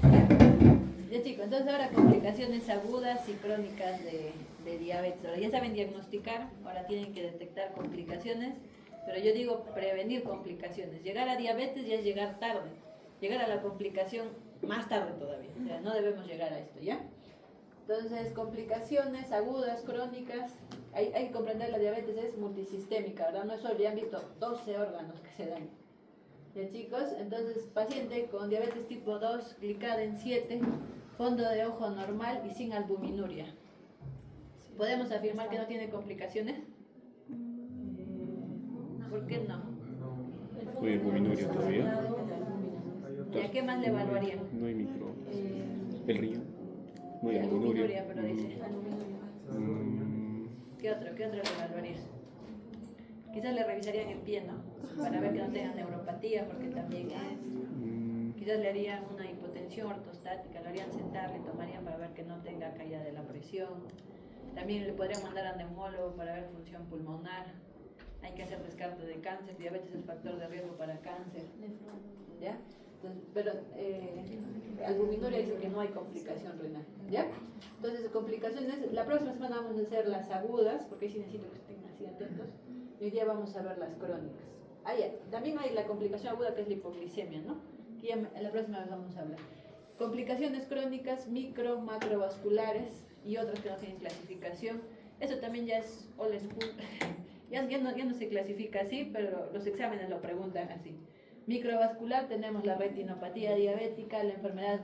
Ya. Ya chicos, entonces ahora complicaciones agudas y crónicas de diabetes. Ahora ya saben diagnosticar, ahora tienen que detectar complicaciones, pero yo digo prevenir complicaciones. Llegar a diabetes ya es llegar tarde, llegar a la complicación más tarde todavía. O sea, no debemos llegar a esto, ¿ya? Entonces, complicaciones agudas, crónicas, hay que comprender la diabetes es multisistémica, ¿verdad? No es solo, ya han visto 12 órganos que se dañan. Ya chicos, entonces paciente con diabetes tipo 2, glicada en 7, fondo de ojo normal y sin albuminuria. ¿Podemos afirmar que no tiene complicaciones? ¿Por qué no? No hay albuminuria todavía. ¿Y a qué más le evaluarían? No hay micro. El riñón. No hay albuminuria, albuminuria. pero dice. ¿Qué otro le evaluarías? Quizás le revisarían el pie, ¿no? Para ver que no tenga neuropatía, porque también es. Quizás le harían una hipotensión ortostática, lo harían sentar, le tomarían para ver que no tenga caída de la presión. También le podrían mandar a neumólogo para ver función pulmonar. Hay que hacer descarte de cáncer, diabetes es factor de riesgo para cáncer. ¿Ya? Entonces, pero albuminuria dice que no hay complicación renal. ¿Ya? Entonces, complicaciones, la próxima semana vamos a hacer las agudas, porque ahí sí necesito que estén así atentos. Y hoy día vamos a ver las crónicas. También hay la complicación aguda que es la hipoglicemia, ¿no? Que ya la próxima vez vamos a hablar. Complicaciones crónicas micro, macrovasculares y otras que no tienen clasificación. Eso también ya es old school. ya no se clasifica así, pero los exámenes lo preguntan así. Microvascular tenemos la retinopatía diabética, la enfermedad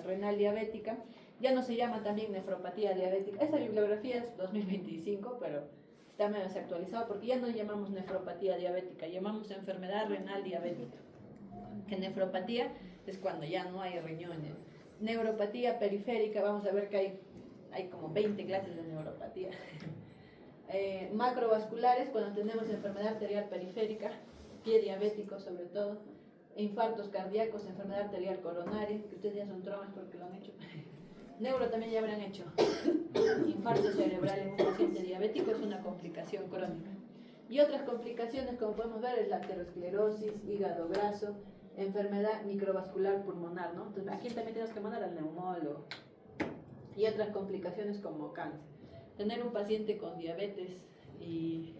renal diabética. Ya no se llama también nefropatía diabética. Esa bibliografía es 2025, pero está medio desactualizado porque ya no llamamos nefropatía diabética, llamamos enfermedad renal diabética. Que nefropatía es cuando ya no hay riñones. Neuropatía periférica, vamos a ver que hay como 20 clases de neuropatía. Macrovasculares, cuando tenemos enfermedad arterial periférica, pie diabético sobre todo, infartos cardíacos, enfermedad arterial coronaria, que ustedes ya son traumas porque lo han hecho. Neuro también ya habrán hecho. Infarto cerebral en un paciente diabético es una complicación crónica. Y otras complicaciones, como podemos ver, es la aterosclerosis, hígado graso, enfermedad microvascular pulmonar, ¿no? Entonces, aquí también tenemos que mandar al neumólogo. Y otras complicaciones como cáncer. Tener un paciente con diabetes y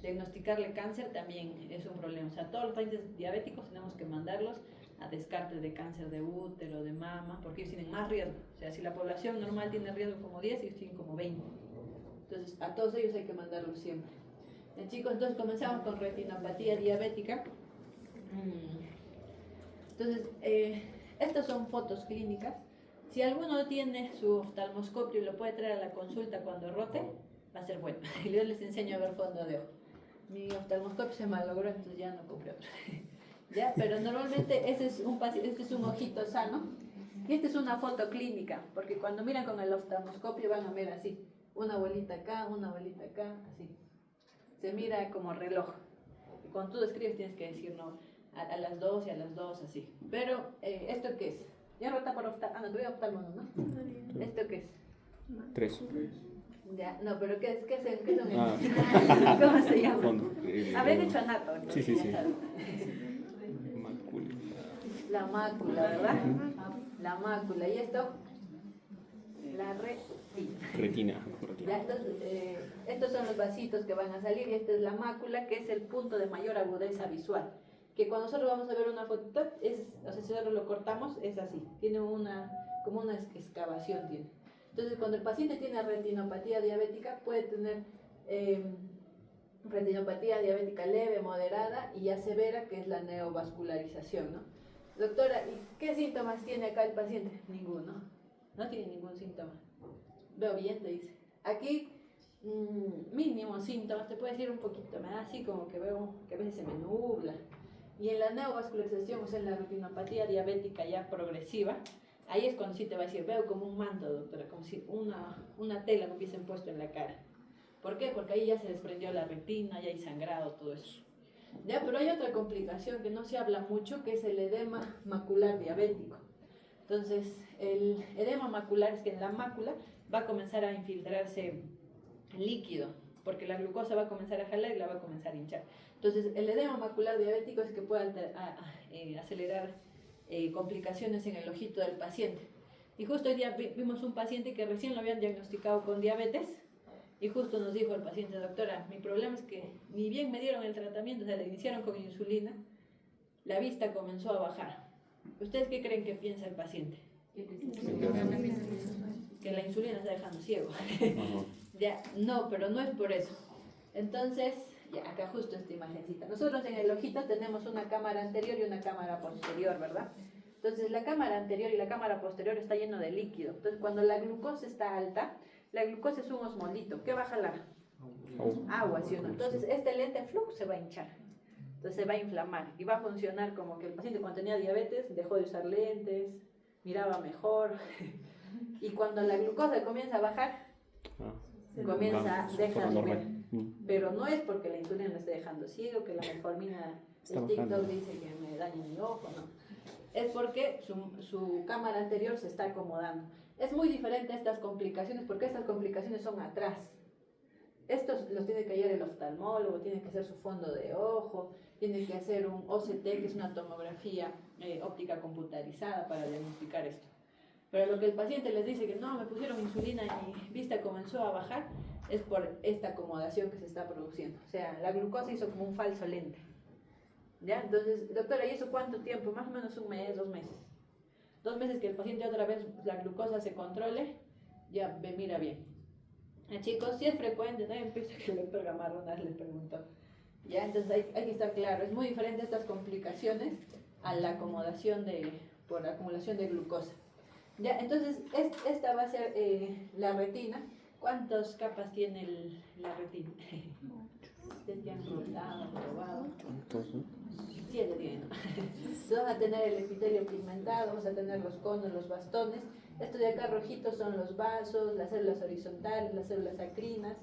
diagnosticarle cáncer también es un problema. O sea, todos los pacientes diabéticos tenemos que mandarlos a descarte de cáncer de útero, de mama, porque ellos tienen más riesgo. O sea, si la población normal tiene riesgo como 10, ellos tienen como 20. Entonces, a todos ellos hay que mandarlos siempre. Chicos, entonces comenzamos con retinopatía diabética. Entonces, estas son fotos clínicas. Si alguno tiene su oftalmoscopio y lo puede traer a la consulta cuando rote, va a ser bueno. Y yo les enseño a ver fondo de ojo. Mi oftalmoscopio se malogró, entonces ya no compré otro. ¿Ya? Pero normalmente este es un ojito sano. Y esta es una foto clínica, porque cuando miran con el oftalmoscopio van a ver así. Una bolita acá, así. Se mira como reloj. Y cuando tú describes tienes que decir, no, a las 2 y a las 2, así. Pero, ¿esto qué es? Ya rota por oftalmo. No, tuve oftalmo, ¿no? ¿Esto qué es? 3. Ya, no, pero ¿qué son? ¿Cómo se llama? Habían hecho anato. Sí. Mácula. La mácula, ¿verdad? La mácula. ¿Y esto? La Retina. Ya, entonces, estos son los vasitos que van a salir y esta es la mácula, que es el punto de mayor agudeza visual. Que cuando nosotros vamos a ver una foto, o sea, si nosotros lo cortamos, es así. Tiene como una excavación tiene. Entonces, cuando el paciente tiene retinopatía diabética, puede tener retinopatía diabética leve, moderada y ya severa, que es la neovascularización, ¿no? Doctora, ¿y qué síntomas tiene acá el paciente? Ninguno. No tiene ningún síntoma. Veo bien, te dice. Aquí, mínimos síntomas, te puede decir un poquito más, así como que veo que a veces se me nubla. Y en la neovascularización, o sea, en la retinopatía diabética ya progresiva, ahí es cuando sí te va a decir, veo como un manto, doctora, como si una tela me hubiesen puesto en la cara. ¿Por qué? Porque ahí ya se desprendió la retina, ya hay sangrado, todo eso. Ya, pero hay otra complicación que no se habla mucho, que es el edema macular diabético. Entonces, el edema macular es que en la mácula va a comenzar a infiltrarse líquido, porque la glucosa va a comenzar a jalar y la va a comenzar a hinchar. Entonces, el edema macular diabético es que puede acelerar complicaciones en el ojito del paciente. Y justo hoy día vimos un paciente que recién lo habían diagnosticado con diabetes y justo nos dijo el paciente: doctora, mi problema es que ni bien me dieron el tratamiento, o sea, le iniciaron con insulina, la vista comenzó a bajar. ¿Ustedes qué creen que piensa el paciente? Que la insulina está dejando ciego. Ya, no, pero no es por eso. Entonces, ya acá justo esta imagencita. Nosotros en el ojito tenemos una cámara anterior y una cámara posterior, ¿verdad? Entonces la cámara anterior y la cámara posterior está lleno de líquido. Entonces cuando la glucosa está alta, la glucosa es un osmolito. ¿Qué va a jalar? Agua, ¿sí o no? Entonces este lente se va a hinchar. Entonces se va a inflamar y va a funcionar como que el paciente cuando tenía diabetes dejó de usar lentes, miraba mejor. Y cuando la glucosa comienza a bajar, deja de ver. Pero no es porque la insulina me esté dejando ciego, que la metformina, el TikTok dice que me daña mi ojo, no. Es porque su cámara anterior se está acomodando. Es muy diferente a estas complicaciones porque estas complicaciones son atrás. Estos los tiene que hallar el oftalmólogo, tiene que hacer su fondo de ojo, tiene que hacer un OCT, que es una tomografía óptica computarizada para diagnosticar esto. Pero lo que el paciente les dice que no, me pusieron insulina y mi vista comenzó a bajar, es por esta acomodación que se está produciendo. O sea, la glucosa hizo como un falso lente. ¿Ya? Entonces, doctora, ¿y eso cuánto tiempo? Más o menos un mes, 2 meses. 2 meses que el paciente otra vez la glucosa se controle, ya me mira bien. Chicos, si es frecuente, ¿no? Empieza que el doctor Gamarro les preguntó. ¿Ya? Entonces hay que estar claro, es muy diferente estas complicaciones a la acomodación por acumulación de glucosa. Ya, entonces, esta va a ser la retina. ¿Cuántas capas tiene la retina? Ustedes ya han probado. 7 tienen. Vamos a tener el epitelio pigmentado, vamos a tener los conos, los bastones. Esto de acá rojitos son los vasos, las células horizontales, las células acrinas.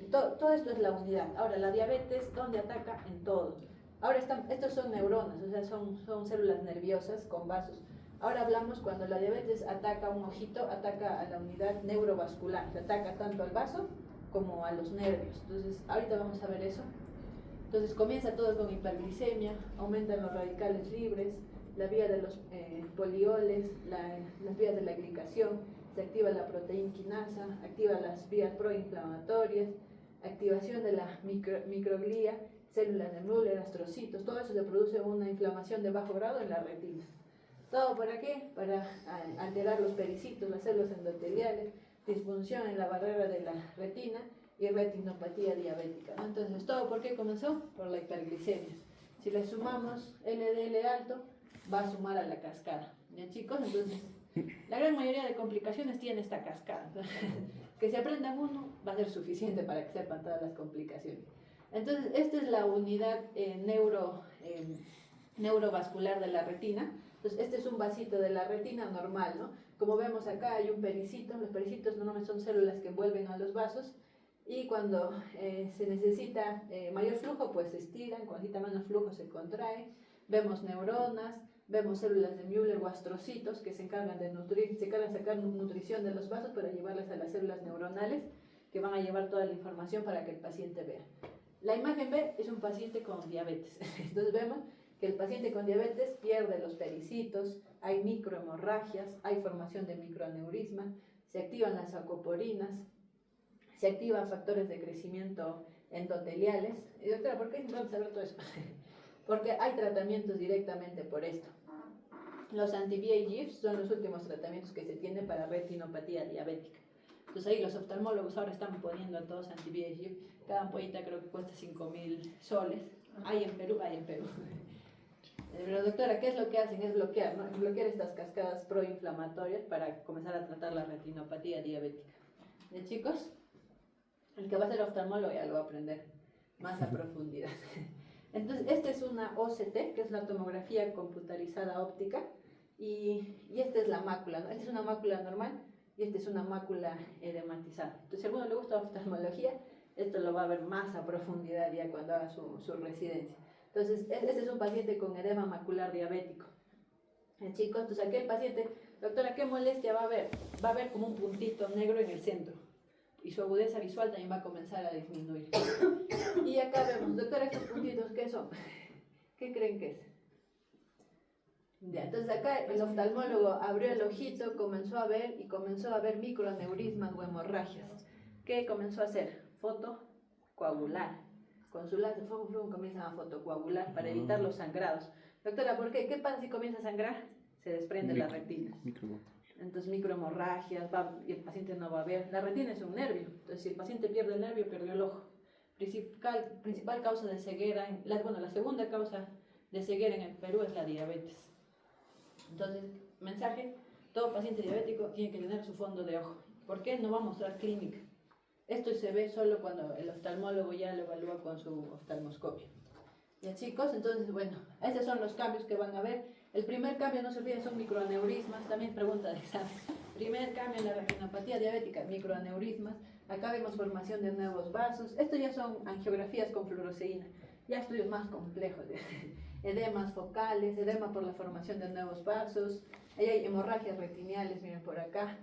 Todo esto es la unidad. Ahora, la diabetes, ¿dónde ataca? En todo. Ahora, estos son neuronas, o sea, son células nerviosas con vasos. Ahora hablamos cuando la diabetes ataca un ojito, ataca a la unidad neurovascular, se ataca tanto al vaso como a los nervios. Entonces, ahorita vamos a ver eso. Entonces, comienza todo con hiperglicemia, aumentan los radicales libres, la vía de los polioles, las vías de la glicación, se activa la proteína quinasa, activa las vías proinflamatorias, activación de la microglía, células de Müller, astrocitos, todo eso se produce una inflamación de bajo grado en la retina. ¿Todo para qué? Para alterar los pericitos, las células endoteliales, disfunción en la barrera de la retina y retinopatía diabética, ¿no? Entonces, ¿todo por qué comenzó? Por la hiperglicemia. Si le sumamos LDL alto, va a sumar a la cascada. ¿Ya, chicos? Entonces, la gran mayoría de complicaciones tiene esta cascada. Que se aprendan uno va a ser suficiente para que sepan todas las complicaciones. Entonces, esta es la unidad neurovascular de la retina. Entonces, este es un vasito de la retina normal, ¿no? Como vemos acá hay un pericito. Los pericitos normalmente son células que envuelven a los vasos y cuando se necesita mayor flujo, pues se estiran, cuando necesita menos flujo se contrae. Vemos neuronas, vemos células de Müller o astrocitos que se encargan de nutrir, se encargan de sacar nutrición de los vasos para llevarlas a las células neuronales que van a llevar toda la información para que el paciente vea. La imagen B es un paciente con diabetes. Entonces vemos que el paciente con diabetes pierde los pericitos, hay microhemorragias, hay formación de microaneurisma, se activan las acoporinas, se activan factores de crecimiento endoteliales. Y doctora, ¿por qué es importante saber todo eso? Porque hay tratamientos directamente por esto. Los anti-VEGF son los últimos tratamientos que se tienen para retinopatía diabética. Entonces ahí los oftalmólogos ahora están poniendo a todos anti-VEGF. Cada ampollita creo que cuesta 5.000 soles. Hay en Perú. Pero doctora, ¿qué es lo que hacen? Es bloquear, ¿no? Bloquear estas cascadas proinflamatorias para comenzar a tratar la retinopatía diabética. ¿De chicos? El que va a ser oftalmólogo ya lo va a aprender más a profundidad. Entonces, esta es una OCT, que es la tomografía computarizada óptica, y esta es la mácula, ¿no? Esta es una mácula normal y esta es una mácula edematizada. Entonces, si a alguno le gusta oftalmología, esto lo va a ver más a profundidad ya cuando haga su residencia. Entonces, este es un paciente con edema macular diabético. Chicos, entonces aquí el paciente, doctora, ¿qué molestia va a haber? Va a haber como un puntito negro en el centro. Y su agudeza visual también va a comenzar a disminuir. Y acá vemos, doctora, estos puntitos, ¿qué son? ¿Qué creen que es? Ya, entonces acá el oftalmólogo abrió el ojito, comenzó a ver y comenzó a ver microaneurismas o hemorragias. ¿Qué comenzó a hacer? Fotocoagular. Con su láser comienzan a fotocoagular para evitar los sangrados. Doctora, ¿por qué? ¿Qué pasa si comienza a sangrar? Se desprende la retina. Entonces microhemorragias, y el paciente no va a ver. La retina es un nervio, entonces si el paciente pierde el nervio, perdió el ojo. Principal causa de ceguera, la segunda causa de ceguera en el Perú es la diabetes. Entonces, mensaje, todo paciente diabético tiene que tener su fondo de ojo. ¿Por qué? No va a mostrar clínica. Esto se ve solo cuando el oftalmólogo ya lo evalúa con su oftalmoscopio. Ya chicos, entonces bueno, esos son los cambios que van a ver. El primer cambio, no se olviden, son microaneurismas, también pregunta de examen. Primer cambio en la retinopatía diabética, microaneurismas. Acá vemos formación de nuevos vasos. Esto ya son angiografías con fluoresceína, ya estudios más complejos. Edemas focales, edema por la formación de nuevos vasos. Ahí hay hemorragias retiniales, miren por acá.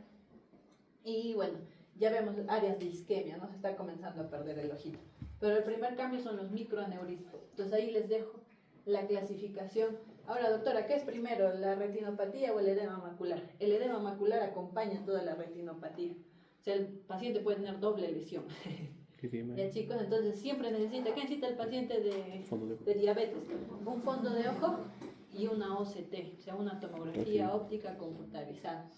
Y bueno, ya vemos áreas de isquemia, ¿no? Se está comenzando a perder el ojito. Pero el primer cambio son los microaneurismas. Entonces ahí les dejo la clasificación. Ahora, doctora, ¿qué es primero, la retinopatía o el edema macular? El edema macular acompaña toda la retinopatía. O sea, el paciente puede tener doble lesión. Ya chicos, entonces siempre necesita, ¿qué necesita el paciente de diabetes? Un fondo de ojo y una OCT, o sea, una tomografía óptica computarizada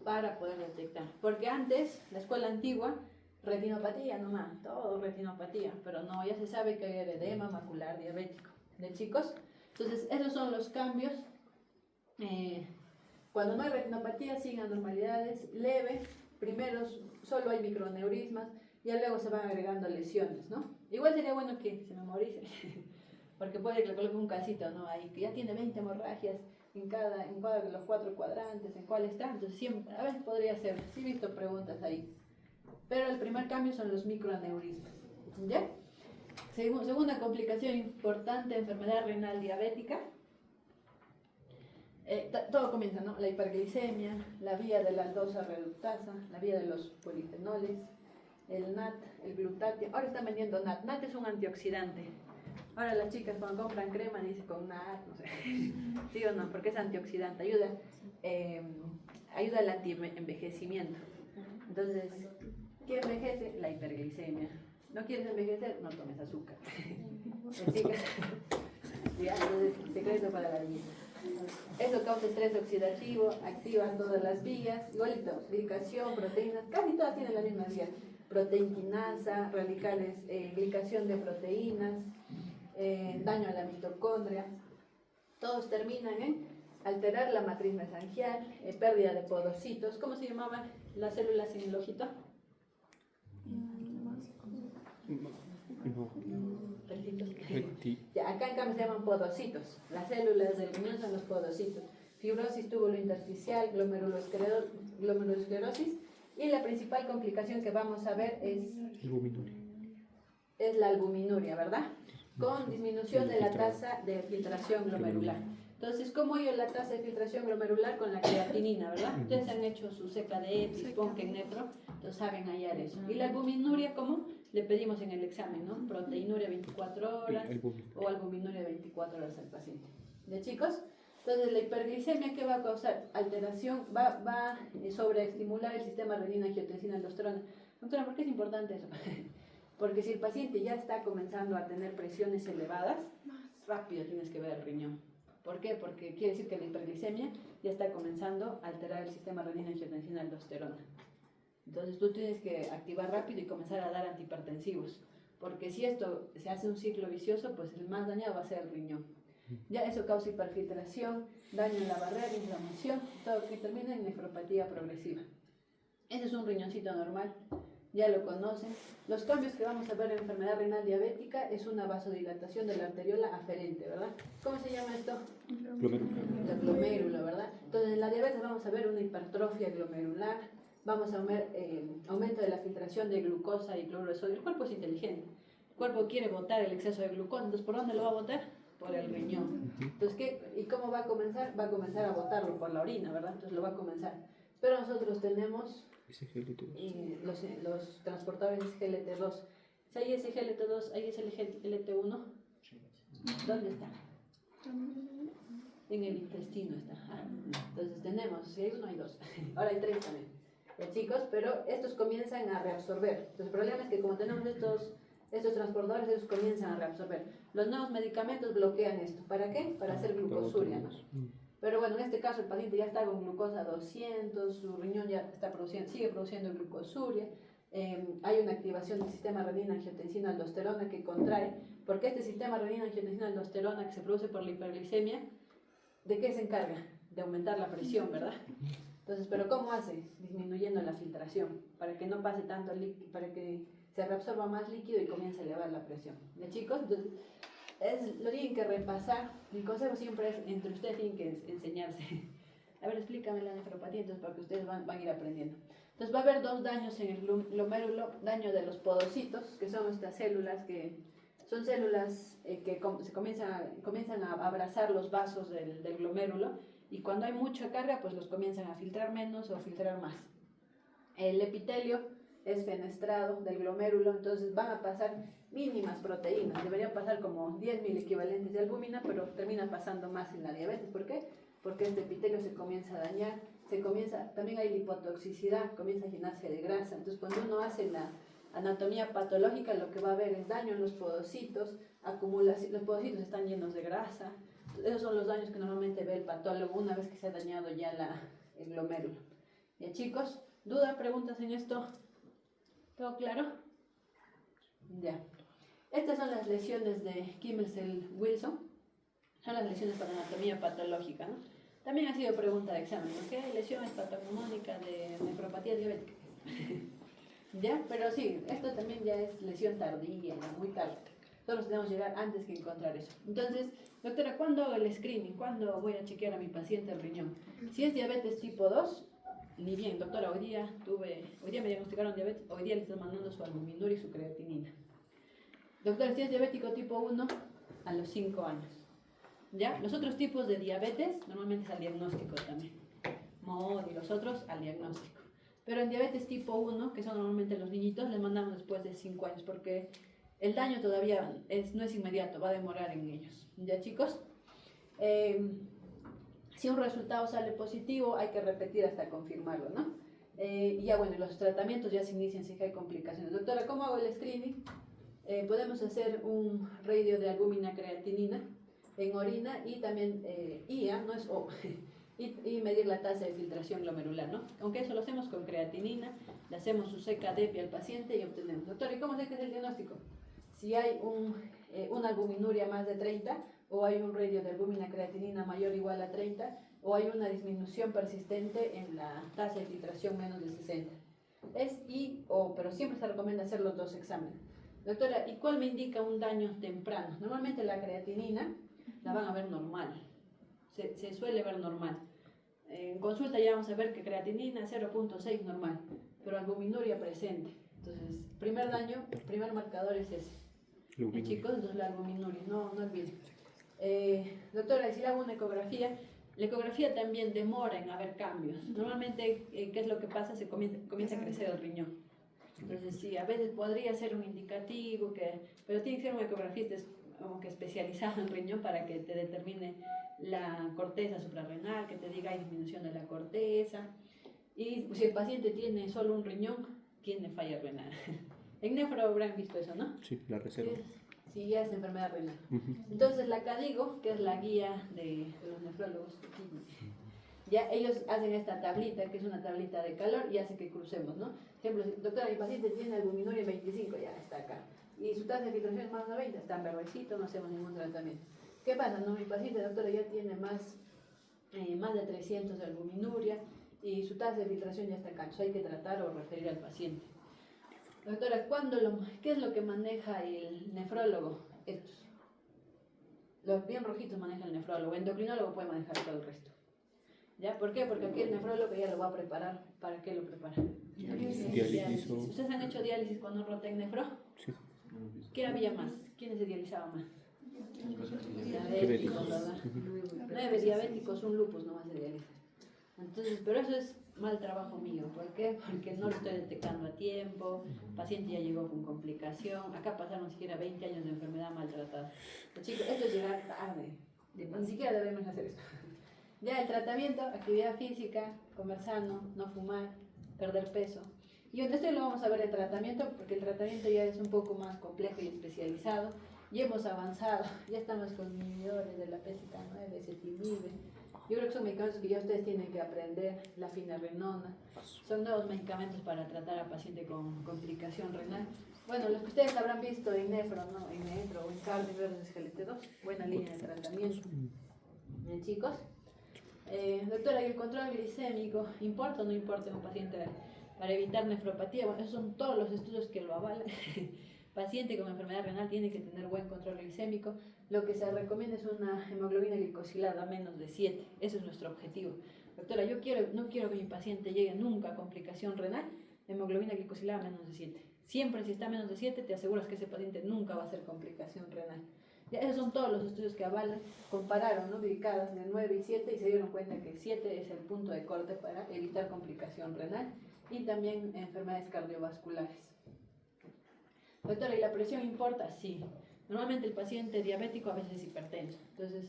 para poder detectar. Porque antes, la escuela antigua, retinopatía nomás, todo retinopatía, pero no, ya se sabe que hay edema macular diabético. ¿De chicos? Entonces, esos son los cambios. Cuando no hay retinopatía, sin anormalidades leves, primero solo hay microaneurismas, ya luego se van agregando lesiones, ¿no? Igual sería bueno que se memorice, porque puede que le coloque un casito, ¿no? Ahí que ya tiene 20 hemorragias en cada de los 4 cuadrantes, en cuál está, entonces siempre, a ver, podría ser, sí he visto preguntas ahí. Pero el primer cambio son los microaneurismas, ¿ya? Segunda complicación importante, enfermedad renal diabética. Todo comienza, ¿no? La hiperglicemia, la vía de la aldosa reductasa, la vía de los polifenoles, el NAT, el glutatión. Ahora están vendiendo NAT. NAT es un antioxidante. Ahora las chicas cuando compran crema dicen con NAT, no sé. ¿Sí o no? Porque es antioxidante. Ayuda al anti-envejecimiento. Entonces, ¿qué envejece? La hiperglicemia. ¿No quieres envejecer? No tomes azúcar. Chicas, ya, entonces, secreto para la vida. Eso causa estrés oxidativo, activa todas las vías, igualito, glicación, proteínas, casi todas tienen la misma vía. Proteinquinasa, radicales, glicación de proteínas, daño a la mitocondria. Todos terminan en alterar la matriz mesangial, pérdida de podocitos. ¿Cómo se llamaban las células en el ojito? Ya, acá en cambio se llaman podocitos. Las células del riñón son los podocitos. Fibrosis tubulointersticial, glomerulosclerosis. Y la principal complicación que vamos a ver es la albuminuria, ¿verdad? Con disminución de la tasa de filtración glomerular. Entonces, ¿cómo yo la tasa de filtración glomerular? Con la creatinina, ¿verdad? Ustedes han hecho su seca de EPI, PONC, nefro, entonces saben hallar eso. Y la albuminuria, ¿cómo? Le pedimos en el examen, ¿no? Proteinuria 24 horas o albuminuria 24 horas al paciente. ¿De chicos? Entonces, la hiperglicemia, ¿qué va a causar? Alteración, va a sobreestimular el sistema renina-angiotensina-aldosterona. Doctora, ¿por qué es importante eso? Porque si el paciente ya está comenzando a tener presiones elevadas, rápido tienes que ver el riñón. ¿Por qué? Porque quiere decir que la hiperglicemia ya está comenzando a alterar el sistema renina-angiotensina-aldosterona. Entonces tú tienes que activar rápido y comenzar a dar antihipertensivos. Porque si esto se hace un ciclo vicioso, pues el más dañado va a ser el riñón. Ya eso causa hiperfiltración, daño en la barrera, inflamación, todo que termina en nefropatía progresiva. Ese es un riñoncito normal, ya lo conocen. Los cambios que vamos a ver en enfermedad renal diabética es una vasodilatación de la arteriola aferente, ¿verdad? ¿Cómo se llama esto? El glomérulo, ¿verdad? Entonces en la diabetes vamos a ver una hipertrofia glomerular, vamos a ver aumento de la filtración de glucosa y cloruro de sodio. El cuerpo es inteligente, el cuerpo quiere botar el exceso de glucosa, entonces ¿por dónde lo va a botar? Por el riñón. Entonces, ¿y cómo va a comenzar? Va a comenzar a botarlo por la orina, ¿verdad? Entonces lo va a comenzar. Pero nosotros tenemos los transportadores SGLT2. Si hay SGLT2, ¿hay SGLT1? ¿Dónde está? En el intestino está. Entonces tenemos, si hay uno hay dos, ahora hay tres también. Ya, chicos, pero estos comienzan a reabsorber. Entonces el problema es que como tenemos estos transportadores, ellos comienzan a reabsorber. Los nuevos medicamentos bloquean esto. ¿Para qué? Para hacer glucosuria, ¿no? Pero bueno, en este caso el paciente ya está con glucosa 200, su riñón ya está sigue produciendo glucosuria. Hay una activación del sistema renina-angiotensina-aldosterona que contrae, porque este sistema renina-angiotensina-aldosterona que se produce por la hiperglicemia, ¿de qué se encarga? De aumentar la presión, ¿verdad? Entonces, ¿pero cómo hace? Disminuyendo la filtración, para que no pase tanto líquido, para que se reabsorba más líquido y comience a elevar la presión. ¿De chicos? Entonces, lo tienen que repasar. Mi consejo siempre es, entre ustedes tienen que enseñarse. A ver, explícame la nefropatía, entonces, para que ustedes van a ir aprendiendo. Entonces va a haber dos daños en el glomérulo, daño de los podocitos, que son estas células que son células que se comienzan a abrazar los vasos del glomérulo, y cuando hay mucha carga pues los comienzan a filtrar menos o filtrar más. El epitelio es fenestrado del glomérulo, entonces van a pasar mínimas proteínas, deberían pasar como 10.000 equivalentes de albúmina, pero termina pasando más en la diabetes. ¿Por qué? Porque este epitelio se comienza a dañar, también hay lipotoxicidad, comienza a llenarse de grasa. Entonces cuando uno hace la anatomía patológica, lo que va a haber es daño en los podocitos, acumulación, los podocitos están llenos de grasa. Esos son los daños que normalmente ve el patólogo una vez que se ha dañado ya el glomérulo. ¿Ya, chicos? ¿Duda, preguntas en esto? ¿Todo claro? Ya. Estas son las lesiones de Kimmelsell-Wilson. Son las lesiones para anatomía patológica, ¿no? También ha sido pregunta de examen, ¿no? ¿Qué lesiones patognomónica de nefropatía diabética? ¿Ya? Pero sí, esto también ya es lesión tardía, ¿no? Muy tarde. Nosotros tenemos que llegar antes que encontrar eso. Entonces, doctora, ¿cuándo hago el screening? ¿Cuándo voy a chequear a mi paciente el riñón? Si es diabetes tipo 2, ni bien, doctora, hoy día me diagnosticaron diabetes, hoy día le están mandando su albuminuria y su creatinina. Doctora, si es diabético tipo 1, a los 5 años. ¿Ya? Los otros tipos de diabetes, normalmente es al diagnóstico también. MOD y los otros al diagnóstico. Pero en diabetes tipo 1, que son normalmente los niñitos, les mandamos después de 5 años, porque el daño todavía no es inmediato, va a demorar en ellos. ¿Ya, chicos? Si un resultado sale positivo, hay que repetir hasta confirmarlo, ¿no? Y ya bueno, los tratamientos ya se inician si hay complicaciones. Doctora, ¿cómo hago el screening? Podemos hacer un radio de albúmina creatinina en orina y también IA, no es O, y medir la tasa de filtración glomerular, ¿no? Aunque eso lo hacemos con creatinina, le hacemos su CK-DEPI al paciente y obtenemos. Doctor, ¿y cómo sé que es el diagnóstico? Si hay una albuminuria más de 30, o hay un radio de albúmina creatinina mayor o igual a 30, o hay una disminución persistente en la tasa de filtración menos de 60. Es pero siempre se recomienda hacer los dos exámenes. Doctora, ¿y cuál me indica un daño temprano? Normalmente la creatinina la van a ver normal, se suele ver normal. En consulta ya vamos a ver que creatinina 0.6 normal, pero albuminuria presente. Entonces, primer daño, primer marcador es ese. Chicos, entonces la albuminuria, no olviden. Doctora, si le hago una ecografía, la ecografía también demora en haber cambios. Normalmente, ¿qué es lo que pasa? Se comienza a crecer el riñón. Entonces, sí, a veces podría ser un indicativo, pero tiene que ser una ecografía como que especializada en riñón para que te determine la corteza suprarrenal, que te diga hay disminución de la corteza. Y si el paciente tiene solo un riñón, tiene falla renal. En nefro habrán visto eso, ¿no? Sí, la reserva. Sí, ya es enfermedad renal. Entonces la CADIGO, que es la guía de los nefrólogos, ya ellos hacen esta tablita, que es una tablita de calor, y hace que crucemos, ¿no? Por ejemplo, doctora, mi paciente tiene albuminuria 25, ya está acá. Y su tasa de filtración es más de 90, está en verdecito, no hacemos ningún tratamiento. ¿Qué pasa? No, mi paciente, doctora, ya tiene más de 300 de albuminuria y su tasa de filtración ya está acá. Entonces hay que tratar o referir al paciente. Doctora, ¿qué es lo que maneja el nefrólogo? Estos. Los bien rojitos maneja el nefrólogo. El endocrinólogo puede manejar todo el resto. ¿Ya? ¿Por qué? Porque aquí el nefrólogo ya lo va a preparar. ¿Para qué lo prepara? Diálisis. ¿Ustedes han hecho diálisis cuando un Rotec nefro? Sí. ¿Qué había más? ¿Quiénes se dializaban más? Diabéticos, ¿verdad? 9 diabéticos, un lupus no se dializa. Entonces, pero eso es mal trabajo mío. ¿Por qué? Porque no lo estoy detectando a tiempo, el paciente ya llegó con complicación, acá pasaron siquiera 20 años de enfermedad maltratada. Pero chicos, esto es llegar tarde, ni siquiera debemos hacer esto. Ya el tratamiento, actividad física, comer sano, no fumar, perder peso. Y esto lo vamos a ver el tratamiento, porque el tratamiento ya es un poco más complejo y especializado. Y hemos avanzado, ya estamos con inhibidores de la PCK9, ezetimibe. Yo creo que son medicamentos que ya ustedes tienen que aprender, la finerenona. Son nuevos medicamentos para tratar a paciente con complicación renal. Bueno, los que ustedes habrán visto en nefro, ¿no? En nefro o en cardio versus GLT2, buena línea de tratamiento. Bien, chicos. Doctora, ¿y el control glicémico importa o no importa en un paciente para evitar nefropatía? Bueno, esos son todos los estudios que lo avalan. Paciente con enfermedad renal tiene que tener buen control glicémico. Lo que se recomienda es una hemoglobina glicosilada a menos de 7. Ese es nuestro objetivo. Doctora, no quiero que mi paciente llegue nunca a complicación renal. Hemoglobina glicosilada a menos de 7. Siempre si está a menos de 7, te aseguras que ese paciente nunca va a ser complicación renal. Ya, esos son todos los estudios que avalan. Compararon, ¿no?, glicadas de 9 y 7 y se dieron cuenta que 7 es el punto de corte para evitar complicación renal y también enfermedades cardiovasculares. Doctora, ¿y la presión importa? Sí. Normalmente el paciente diabético a veces es hipertenso. Entonces,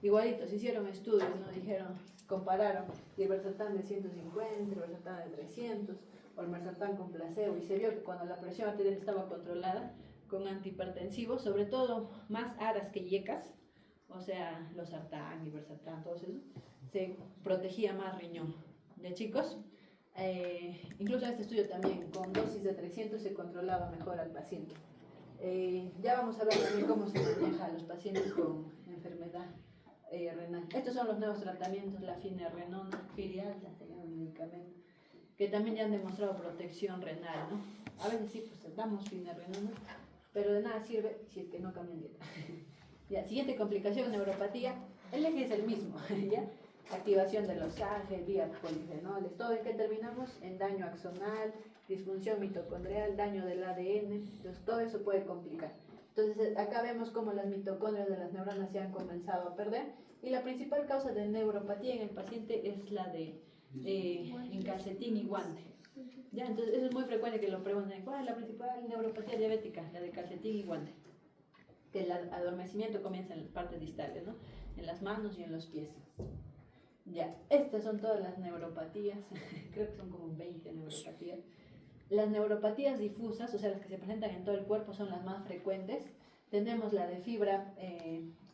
igualito, se hicieron estudios, ¿no? Dijeron, compararon irbesartán de 150, irbesartán de 300, o irbesartán con placebo, y se vio que cuando la presión arterial estaba controlada con antihipertensivos, sobre todo más aras que yecas, o sea, los sartán, irbesartán, todos esos, se protegía más riñón. ¿De chicos? Incluso en este estudio también, con dosis de 300 se controlaba mejor al paciente. Ya vamos a ver también cómo se maneja a los pacientes con enfermedad renal. Estos son los nuevos tratamientos, la finerenona, Firialta, se llama el medicamento, que también ya han demostrado protección renal, ¿no? A veces sí, pues damos finerenona, pero de nada sirve si es que no cambian dieta. Ya, siguiente complicación, neuropatía, el eje es el mismo, ¿ya? Activación de los AGE, vía polifenoles, todo en que terminamos en daño axonal, disfunción mitocondrial, daño del ADN, entonces todo eso puede complicar. Entonces acá vemos cómo las mitocondrias de las neuronas se han comenzado a perder y la principal causa de neuropatía en el paciente es la de en calcetín y guante. Ya, entonces eso es muy frecuente que lo pregunten, ¿cuál es la principal neuropatía diabética? La de calcetín y guante, que el adormecimiento comienza en las partes distales, ¿no? En las manos y en los pies. Ya, estas son todas las neuropatías, creo que son como 20 neuropatías. Las neuropatías difusas, o sea, las que se presentan en todo el cuerpo, son las más frecuentes. Tenemos la de fibra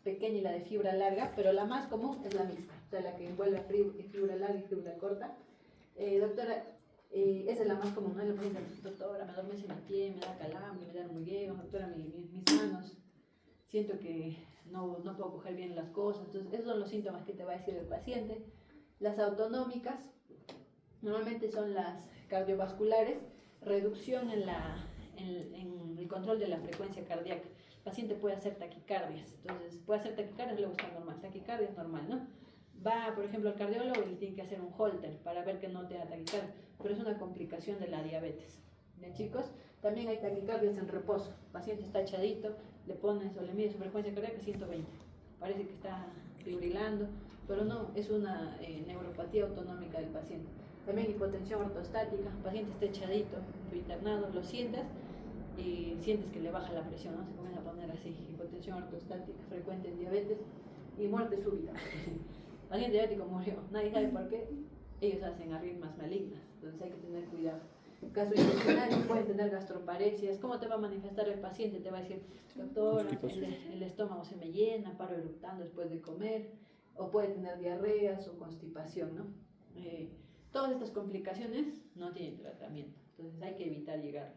pequeña y la de fibra larga, pero la más común es la mixta, o sea, la que envuelve fibra larga y fibra corta. Doctora, esa es la más común, ¿no? La paciente, doctora, me adormece mi pie, me da calambre, me da hormigueo, doctora, mis manos, siento que no puedo coger bien las cosas. Entonces, esos son los síntomas que te va a decir el paciente. Las autonómicas, normalmente son las cardiovasculares, reducción en el control de la frecuencia cardíaca. El paciente puede hacer taquicardias, entonces puede hacer taquicardias, luego está normal, taquicardia es normal, ¿no? Va, por ejemplo, al cardiólogo y le tiene que hacer un holter para ver que no te da taquicardia, pero es una complicación de la diabetes. ¿De chicos? También hay taquicardias en reposo, el paciente está echadito, le pones o le mides su frecuencia cardíaca 120, parece que está fibrilando, pero no, es una neuropatía autonómica del paciente. También hipotensión ortostática, el paciente está echadito, internado, lo sientas y sientes que le baja la presión, ¿no? Se comienza a poner así, hipotensión ortostática frecuente en diabetes y muerte súbita. El paciente diabético murió, nadie sabe por qué, ellos hacen arritmias malignas, entonces hay que tener cuidado. Gastrointestinales, pueden tener gastroparesias. ¿Cómo te va a manifestar el paciente? Te va a decir, doctor, el estómago se me llena, paro eructando después de comer, o puede tener diarreas o constipación, ¿no? Todas estas complicaciones no tienen tratamiento, entonces hay que evitar llegar.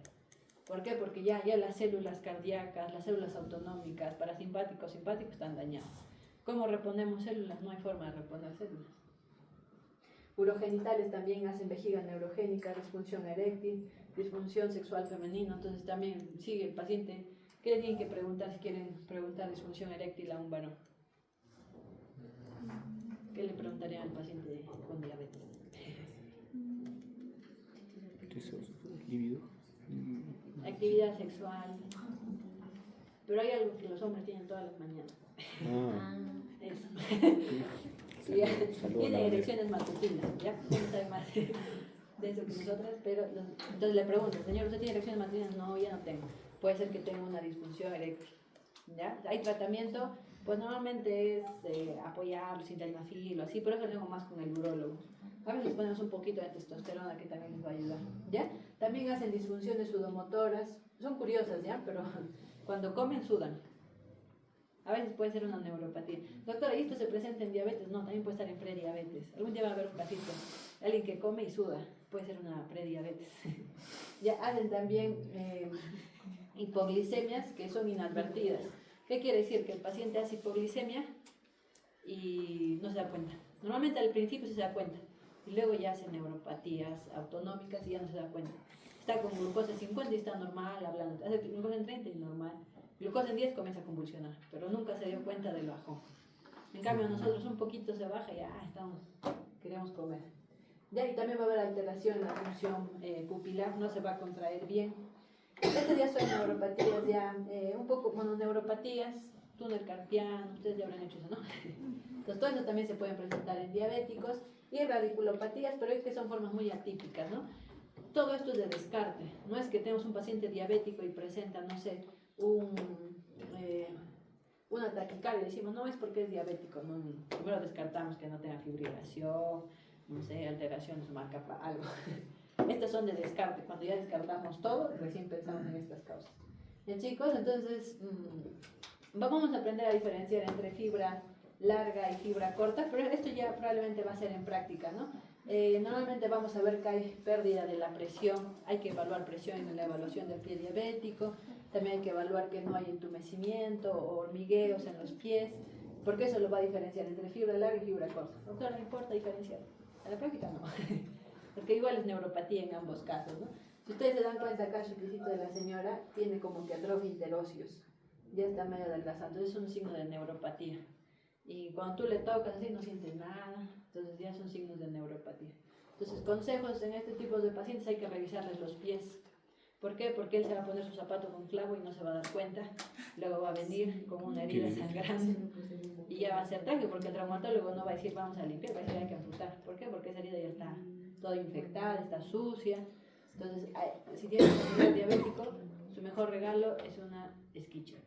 ¿Por qué? Porque ya las células cardíacas, las células autonómicas, parasimpáticos, simpáticos están dañadas. ¿Cómo reponemos células? No hay forma de reponer células. Urogenitales también hacen vejiga neurogénica, disfunción eréctil, disfunción sexual femenina, entonces también sigue el paciente. ¿Qué le tienen que preguntar si quieren preguntar disfunción eréctil a un varón? ¿Qué le preguntarían al paciente con diabetes? ¿Libido? Actividad sexual. Pero hay algo que los hombres tienen todas las mañanas. Eso. Tienen erecciones matutinas, ¿ya? No sabe más de eso que nosotras, pero entonces le pregunto, señor, ¿usted tiene erecciones matutinas? No, ya no tengo. Puede ser que tenga una disfunción eréctil, ¿ya? Hay tratamiento, Pues normalmente es apoyar sildenafil o así, pero eso lo hago más con el urólogo. A veces ponemos un poquito de testosterona que también les va a ayudar, ¿ya? También hacen disfunciones sudomotoras, son curiosas, ¿ya? Pero cuando comen sudan. A veces puede ser una neuropatía. Doctora, ¿y esto se presenta en diabetes? No, también puede estar en prediabetes. Algún día va a haber un casito, alguien que come y suda, puede ser una prediabetes. Ya hacen también hipoglicemias que son inadvertidas. ¿Qué quiere decir? Que el paciente hace hipoglicemia y no se da cuenta. Normalmente al principio se da cuenta y luego ya hace neuropatías autonómicas y ya no se da cuenta. Está con glucosa en 50 y está normal, hablando. Hace glucosa en 30 y normal. Glucosa en 10 comienza a convulsionar, pero nunca se dio cuenta del bajón. En cambio, nosotros un poquito se baja y ya queremos comer. Ya, y también va a haber alteración en la función pupilar, no se va a contraer bien. Estos ya son neuropatías, ya un poco, bueno, neuropatías, túnel carpiano, ustedes ya habrán hecho eso, ¿no? Entonces, todo eso también se pueden presentar en diabéticos y radiculopatías, pero es que son formas muy atípicas, ¿no? Todo esto es de descarte, no es que tenemos un paciente diabético y presenta, no sé, una taquicardia y decimos, no es porque es diabético, no, primero descartamos que no tenga fibrilación, no sé, alteración de su marca, algo. Estas son de descarte, cuando ya descartamos todo, recién pensamos en estas causas. Bien, chicos, entonces vamos a aprender a diferenciar entre fibra larga y fibra corta, pero esto ya probablemente va a ser en práctica, ¿no? Normalmente vamos a ver que hay pérdida de la presión, hay que evaluar presión en la evaluación del pie diabético, también hay que evaluar que no hay entumecimiento o hormigueos en los pies, porque eso lo va a diferenciar entre fibra larga y fibra corta. Doctora, no importa diferenciar, en la práctica no, porque igual es neuropatía en ambos casos, ¿no? Si ustedes se dan cuenta acá, el chupicito de la señora tiene como que atrofia interóseos, ya está medio adelgazado, entonces es un signo de neuropatía. Y cuando tú le tocas así no sientes nada, entonces ya son signos de neuropatía. Entonces, consejos en este tipo de pacientes: hay que revisarles los pies. ¿Por qué? Porque él se va a poner su zapato con clavo y no se va a dar cuenta. Luego va a venir con una herida sangrante y ya va a ser trágico, porque el traumatólogo no va a decir vamos a limpiar, va a decir hay que amputar. ¿Por qué? Porque esa herida ya está toda infectada, está sucia. Entonces, si tiene un familiar diabético, su mejor regalo es una Skechers.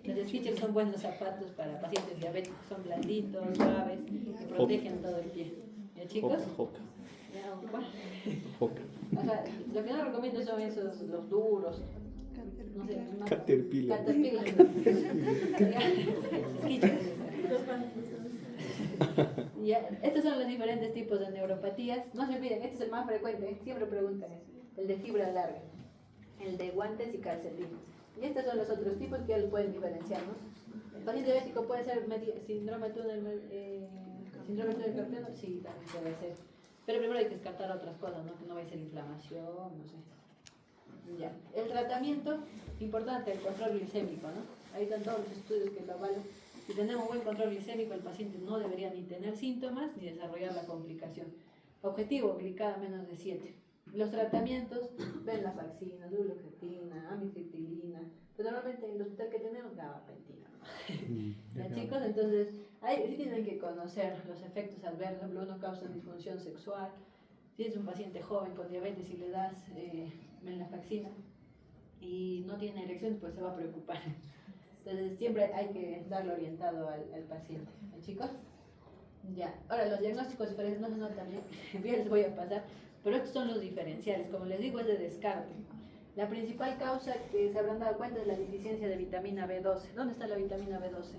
Los Skechers son buenos zapatos para pacientes diabéticos, son blanditos, suaves, que protegen todo el pie. ¿Ya, chicos? Joca. ¿Cuál? Joca. O sea, lo que no recomiendo son esos, los duros. No sé, más. Caterpillar. Caterpillar. Skechers. Ya, estos son los diferentes tipos de neuropatías. No se olviden, este es el más frecuente, siempre preguntan eso. El de fibra larga, el de guantes y calcetines. Y estos son los otros tipos que ya los pueden diferenciar, ¿no? El paciente diabético puede ser síndrome túnel carpiano, sí, también puede ser. Pero primero hay que descartar otras cosas, ¿no? Que no vaya a ser inflamación, no sé. Ya. El tratamiento, importante, el control glicémico, ¿no? Ahí están todos los estudios que lo avalan. Si tenemos buen control glicémico, el paciente no debería ni tener síntomas ni desarrollar la complicación. Objetivo, glicada menos de 7. Los tratamientos, venlafaxina, duloxetina, amitriptilina, pero normalmente en el hospital que tenemos, gabapentina, ¿no? ¿Ya, chicos? Entonces, ahí sí tienen que conocer los efectos adversos. Uno causa disfunción sexual. Si es un paciente joven con diabetes y le das venlafaxina y no tiene erección, pues se va a preocupar. Entonces, siempre hay que darlo orientado al paciente. ¿Ya, chicos? Ya. Ahora, los diagnósticos diferentes no se notan bien. Bien, les voy a pasar. Pero estos son los diferenciales, como les digo, es de descarte. La principal causa que se habrán dado cuenta es la deficiencia de vitamina B12. ¿Dónde está la vitamina B12?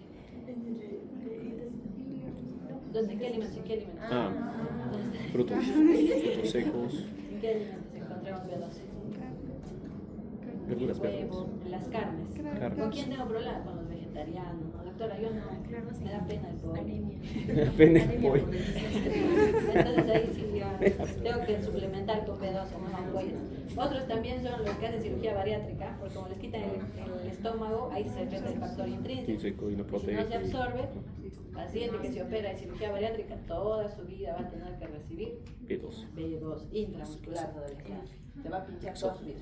¿Dónde? ¿En qué alimentos? ¿En qué alimentos? Frutos secos. ¿En qué alimentos encontramos B12? Verduras El verdes. huevo, las carnes. ¿Con quién tengo problema? Con los vegetarianos, ¿no? Doctora, yo no, me da pena el pollo. Pena el pollo. Entonces ahí sí ya tengo que suplementar con B12, no apoyo. Otros también son los que hacen cirugía bariátrica, porque como les quitan el estómago, ahí se pierde el factor intrínseco. Y no si no se absorbe, el paciente que se opera de cirugía bariátrica toda su vida va a tener que recibir B2 intramuscular todavía. Se va a pinchar toda su vida.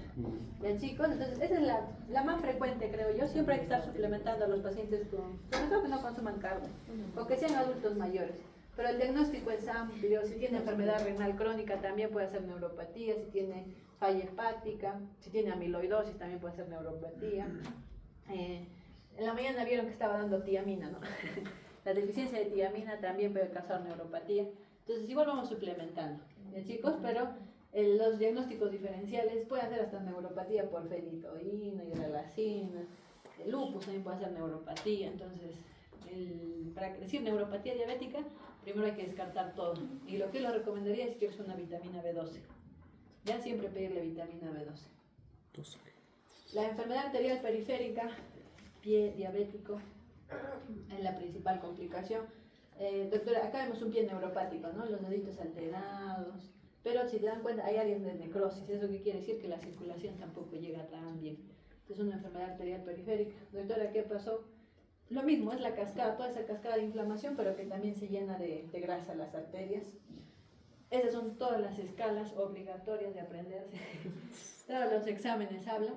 Bien, chicos, entonces esa es la más frecuente, creo yo. Siempre hay que estar suplementando a los pacientes sobre todo que no consuman carne, o que sean adultos mayores. Pero el diagnóstico es amplio. Si tiene enfermedad renal crónica también puede ser neuropatía, si tiene falla hepática, si tiene amiloidosis también puede ser neuropatía. En la mañana vieron que estaba dando tiamina, ¿no? La deficiencia de tiamina también puede causar neuropatía. Entonces igual vamos suplementando, ¿ya, chicos? Pero los diagnósticos diferenciales pueden ser hasta neuropatía por fenitoína, hidralazina, el lupus también puede ser neuropatía. Entonces, para decir neuropatía diabética, primero hay que descartar todo. Y lo que lo recomendaría es que es una vitamina B12. Ya siempre pedirle vitamina B12. La enfermedad arterial periférica, pie diabético, es la principal complicación. Doctora, acá vemos un pie neuropático, ¿no? Los deditos alterados, pero si te dan cuenta hay áreas de necrosis. ¿Eso qué quiere decir? Que la circulación tampoco llega tan bien. Es una enfermedad arterial periférica. Doctora, ¿qué pasó? Lo mismo, es la cascada, toda esa cascada de inflamación, pero que también se llena de grasa las arterias. Esas son todas las escalas obligatorias de aprenderse. Todos los exámenes hablan,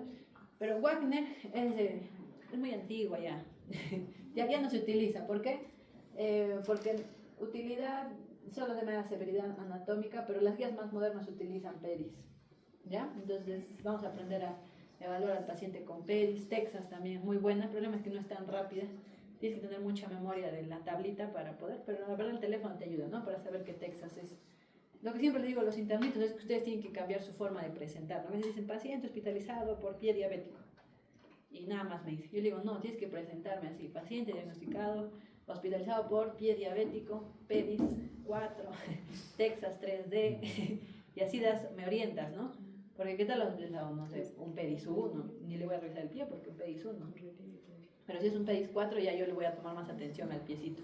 pero Wagner es muy antigua ya. Ya no se utiliza. ¿Por qué? Porque utilidad solo de media severidad anatómica, pero las guías más modernas utilizan PEDIS. ¿Ya? Entonces vamos a aprender a evaluar al paciente con PEDIS. Texas también es muy buena, el problema es que no es tan rápida. Tienes que tener mucha memoria de la tablita para poder, pero la verdad el teléfono te ayuda, ¿no? Para saber que Texas es. Lo que siempre les digo a los internitos es que ustedes tienen que cambiar su forma de presentar. A veces dicen paciente hospitalizado por pie diabético y nada más me dicen. Yo le digo, no, tienes que presentarme así: paciente diagnosticado, hospitalizado por pie diabético, PEDIS 4, Texas 3D, y así me orientas, ¿no? Porque ¿qué tal lo hospitalizado? No sé, un PEDIS 1, ni le voy a revisar el pie porque un PEDIS 1. Pero si es un PEDIS 4, ya yo le voy a tomar más atención al piecito.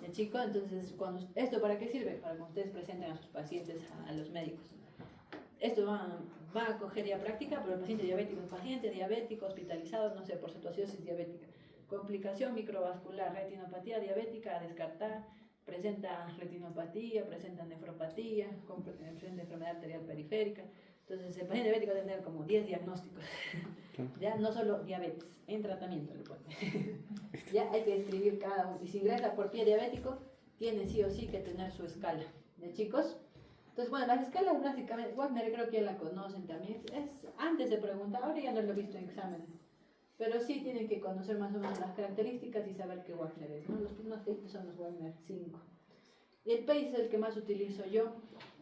¿Ya, chico? Entonces, ¿esto para qué sirve? Para que ustedes presenten a sus pacientes a los médicos. Esto va a coger ya práctica, pero el paciente diabético es paciente diabético hospitalizado, no sé, por cetoacidosis diabética. Complicación microvascular, retinopatía diabética a descartar, presenta retinopatía, presenta nefropatía, presenta enfermedad arterial periférica. Entonces, el paciente diabético va a tener como 10 diagnósticos. Ya no solo diabetes, en tratamiento le pone. Ya hay que describir cada uno. Y si ingresa por pie diabético, tiene sí o sí que tener su escala. ¿Ya, chicos? Entonces, bueno, las escalas básicamente, Wagner creo que ya la conocen también. Antes se preguntaba, ahora ya no lo he visto en exámenes. Pero sí tienen que conocer más o menos las características y saber qué Wagner es, ¿no? Los primeros son los Wagner 5. Y el PACE es el que más utilizo yo.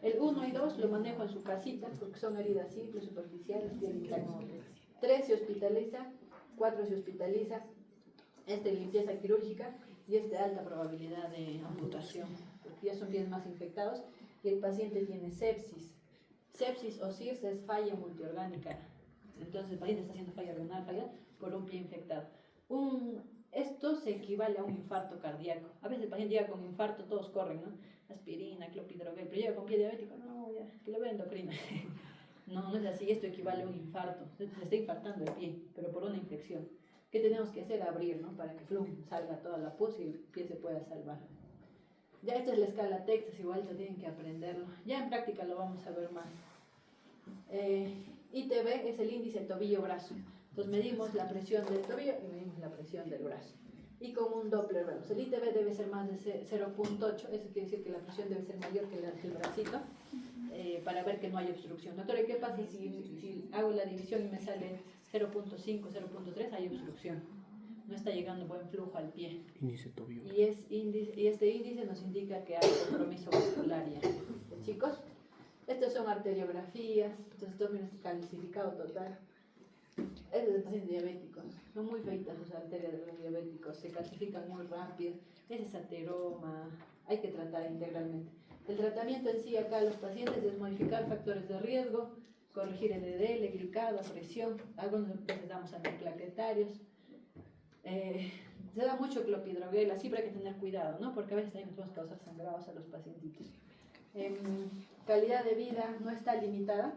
El 1 y 2 lo manejo en su casita porque son heridas simples, superficiales, piel interna. 3 se hospitaliza, 4 se hospitaliza, limpieza quirúrgica y alta probabilidad de amputación, porque ya son pies más infectados y el paciente tiene sepsis. Sepsis o SIRS es falla multiorgánica. Entonces el paciente está haciendo falla renal, falla por un pie infectado. Esto se equivale a un infarto cardíaco. A veces el paciente llega con infarto, todos corren, ¿no? Aspirina, clopidogrel, pero llega con pie diabético, no, ya, que le vea endocrina. No es así, esto equivale a un infarto. Se está infartando el pie, pero por una infección. ¿Qué tenemos que hacer? Abrir, ¿no? Para que salga toda la pus y el pie se pueda salvar. Ya esta es la escala Texas, igual ya tienen que aprenderlo. Ya en práctica lo vamos a ver más. ITB es el índice tobillo-brazo. Entonces medimos la presión del tobillo y medimos la presión del brazo. Y con un Doppler vemos. El ITB debe ser más de 0.8, eso quiere decir que la presión debe ser mayor que el bracito, para ver que no hay obstrucción. Doctor, ¿qué pasa si hago la división y me sale 0.5, 0.3? Hay obstrucción. No está llegando buen flujo al pie. Índice tobillo. Y este índice nos indica que hay compromiso vascular ya. Chicos, estos son arteriografías, entonces todo es calcificado total. Es de pacientes diabéticos, son muy feitas sus arterias de los diabéticos, se calcifican muy rápido, es ateroma, hay que tratar integralmente. El tratamiento en sí acá a los pacientes es modificar factores de riesgo, corregir el LDL, glicado, presión, algunos veces damos antiplaquetarios. Se da mucho clopidogrel, así pero hay que tener cuidado, ¿no? Porque a veces también podemos causar sangrados a los pacientitos. Calidad de vida no está limitada,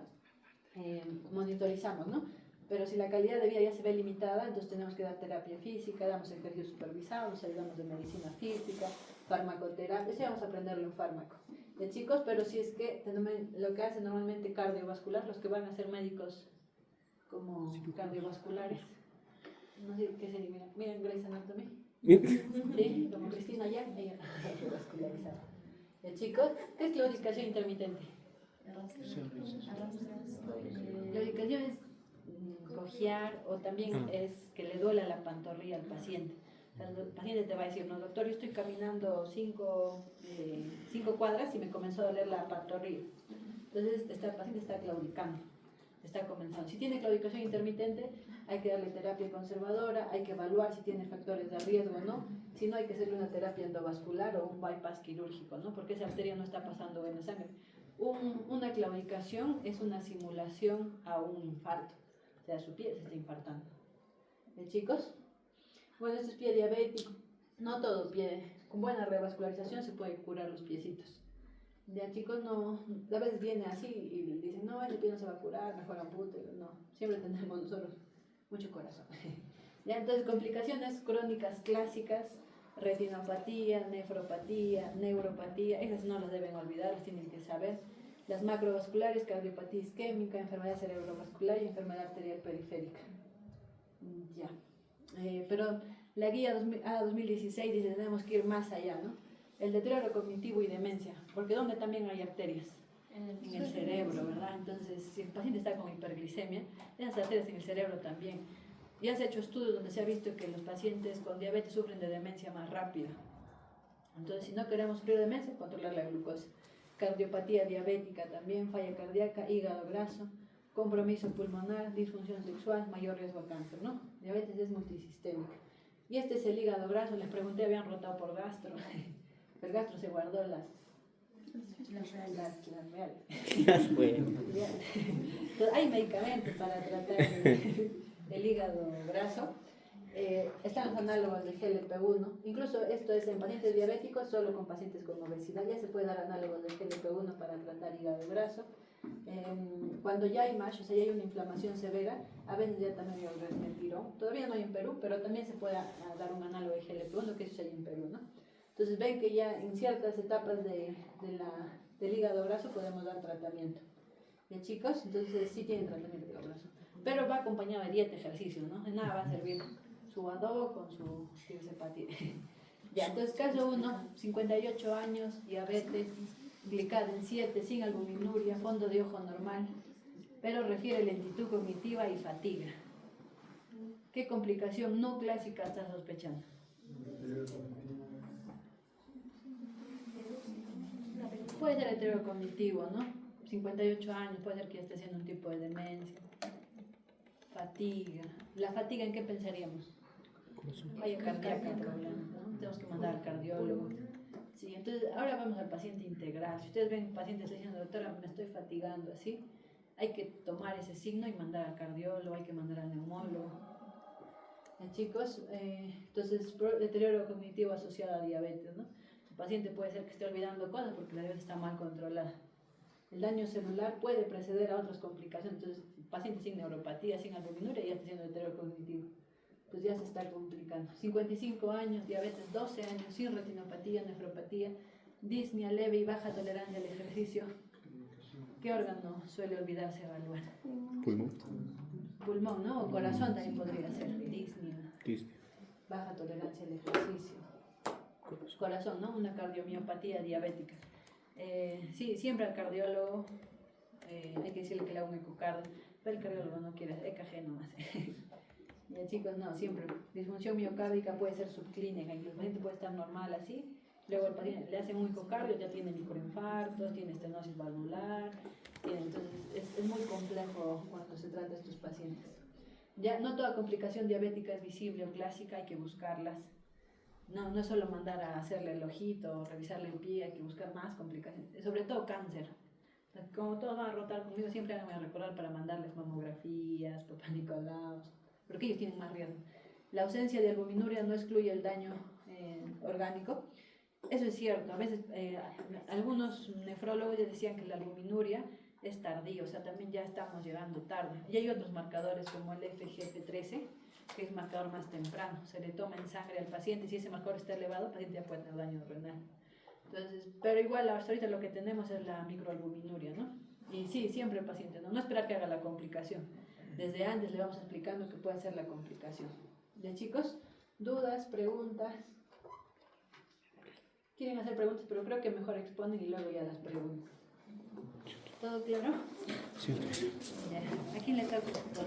monitorizamos, ¿no? Pero si la calidad de vida ya se ve limitada, entonces tenemos que dar terapia física, damos ejercicio supervisado, nos ayudamos de medicina física, farmacoterapia, sí vamos a aprenderle un fármaco. De chicos, pero si es que lo que hacen normalmente cardiovascular, los que van a ser médicos como cardiovasculares, no sé qué sería, miren Grey's Anatomy, sí, como Cristina ya, ella cardiovascularizada. De chicos, ¿qué es claudicación intermitente? La ubicación es cojear, o también es que le duela la pantorrilla al paciente. O sea, el paciente te va a decir, no doctor, yo estoy caminando 5 cuadras y me comenzó a doler la pantorrilla. Entonces el paciente está claudicando, está comenzando. Si tiene claudicación intermitente, hay que darle terapia conservadora, hay que evaluar si tiene factores de riesgo o no. Si no, hay que hacerle una terapia endovascular o un bypass quirúrgico, ¿no? Porque esa arteria no está pasando en la sangre. Una claudicación es una simulación a un infarto, o sea, su pie se está infartando. Chicos, bueno, este es pie diabético. No todo pie, con buena revascularización se puede curar los piecitos. Ya chicos, no, a veces viene así y dicen, no, ese pie no se va a curar, mejor ampute. No, siempre tenemos nosotros mucho corazón. Ya, entonces, complicaciones crónicas clásicas, retinopatía, nefropatía, neuropatía, esas no las deben olvidar, las tienen que saber. Las macrovasculares, cardiopatía isquémica, enfermedad cerebrovascular y enfermedad arterial periférica. Ya. Pero la guía A 2016 dice tenemos que ir más allá, ¿no? El deterioro cognitivo y demencia, porque donde también hay arterias en el cerebro, ¿verdad? Entonces, si el paciente está con hiperglicemia, esas arterias en el cerebro también. Ya se ha hecho estudios donde se ha visto que los pacientes con diabetes sufren de demencia más rápida. Entonces, si no queremos sufrir demencia, controlar la glucosa. Cardiopatía diabética también, falla cardíaca, hígado graso, compromiso pulmonar, disfunción sexual, mayor riesgo a cáncer, ¿no? Diabetes es multisistémica. Y este es el hígado graso, les pregunté, habían rotado por gastro. El gastro se guardó las reales. Entonces, hay medicamentos para tratar el hígado graso. Están los análogos del GLP-1. Incluso esto es en pacientes diabéticos, solo con pacientes con obesidad. Ya se puede dar análogos del GLP-1 para tratar hígado graso. Cuando ya hay MASH, o sea, ya hay una inflamación severa, a veces ya también hay el resmetirom. Todavía no hay en Perú, pero también se puede dar un análogo de GLP-1, que eso hay en Perú, ¿no? Entonces ven que ya en ciertas etapas del hígado graso podemos dar tratamiento. ¿Bien, chicos? Entonces sí tienen tratamiento de hígado graso. Pero va acompañado de dieta, ejercicio, ¿no? De nada va a servir su adobo con su tirsepatida. Ya, entonces caso 1, 58 años, diabetes, glicada en 7, sin albuminuria, fondo de ojo normal, pero refiere lentitud cognitiva y fatiga. ¿Qué complicación no clásica está sospechando? Puede ser deterioro cognitivo, ¿no? 58 años, puede ser que esté haciendo un tipo de demencia. Fatiga. ¿La fatiga en qué pensaríamos? Falla cardíaca, problema, ¿no? Tenemos que mandar al cardiólogo. Sí, entonces ahora vamos al paciente integral. Si ustedes ven pacientes diciendo, doctora, me estoy fatigando así, hay que tomar ese signo y mandar al cardiólogo, hay que mandar al neumólogo. Chicos, entonces deterioro cognitivo asociado a diabetes, ¿no? El paciente puede ser que esté olvidando cosas porque la diabetes está mal controlada. El daño celular puede preceder a otras complicaciones. Entonces, el paciente sin neuropatía, sin albuminuria, ya está haciendo deterioro cognitivo. Pues ya se está complicando. 55 años, diabetes 12 años, sin retinopatía, nefropatía, disnea leve y baja tolerancia al ejercicio. ¿Qué órgano suele olvidarse evaluar? Pulmón. Pulmón, ¿no? O corazón también podría ser. Disnea. Baja tolerancia al ejercicio. Corazón, ¿no? Una cardiomiopatía diabética. Sí, siempre al cardiólogo hay que decirle que le haga un ecocardio, pero el cardiólogo no quiere hacer EKG nomás. Y chicos, no, siempre. Disfunción miocárdica puede ser subclínica, el paciente puede estar normal así, luego el paciente le hacen un ecocardio, ya tiene microinfartos, tiene estenosis valvular, entonces es muy complejo cuando se trata de estos pacientes. Ya no toda complicación diabética es visible o clásica, hay que buscarlas. No es solo mandar a hacerle el ojito o revisarle el pie, hay que buscar más complicaciones, sobre todo cáncer. Como todos van a rotar conmigo, siempre háganme recordar para mandarles mamografías, Papá Nicolau, porque ellos tienen más riesgo. La ausencia de albuminuria no excluye el daño orgánico. Eso es cierto. A veces algunos nefrólogos ya decían que la albuminuria es tardío, o sea, también ya estamos llegando tarde. Y hay otros marcadores como el FGF13, que es marcador más temprano. Se le toma en sangre al paciente y si ese marcador está elevado, el paciente ya puede tener daño renal. Entonces, pero igual hasta ahorita lo que tenemos es la microalbuminuria, ¿no? Y sí, siempre el paciente, no esperar que haga la complicación. Desde antes le vamos explicando que puede ser la complicación. ¿Ya, chicos? ¿Dudas, preguntas? Quieren hacer preguntas, pero creo que mejor exponen y luego ya las preguntas. ¿Todo claro? Sí. Ya. ¿A quién le toca?